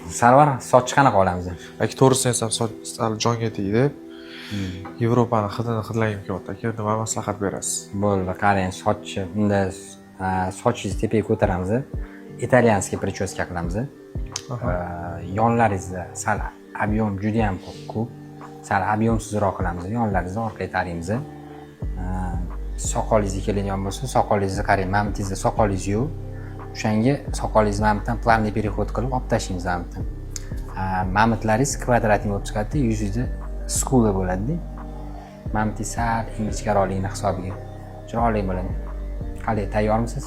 Sarvar, soch qanaqa olamiz? Aka to'g'risini aytsam, soch sal jonga tegdi. Yevropani hidini hidlagim kelyapti. Aka, nima maslahat berasiz? Bo'ldi, qarang, sochni unda sochingizni tepaga ko'taramiz. Italyanskiy prichoska qilamiz. Yonlaringizda sal объем juda ham ko'p. Sal объемsizroq qilamiz. Yonlaringizni orqaga taraymiz. Soqolingizga keladigan bo'lsa, soqolingizni qarang, mamtingizda soqolingiz yo'q. O'shanga soqolingizni mamtdan plavniy переход qilib olib tashlaymiz mamtdan. Mamtlaringiz kvadratni bo'lib chiqadi, yuzingizda skula bo'ladi. Mamtingiz sal ingichkaroqligini hisobiga. Chiroyli bo'ladi. Qani, tayyormisiz?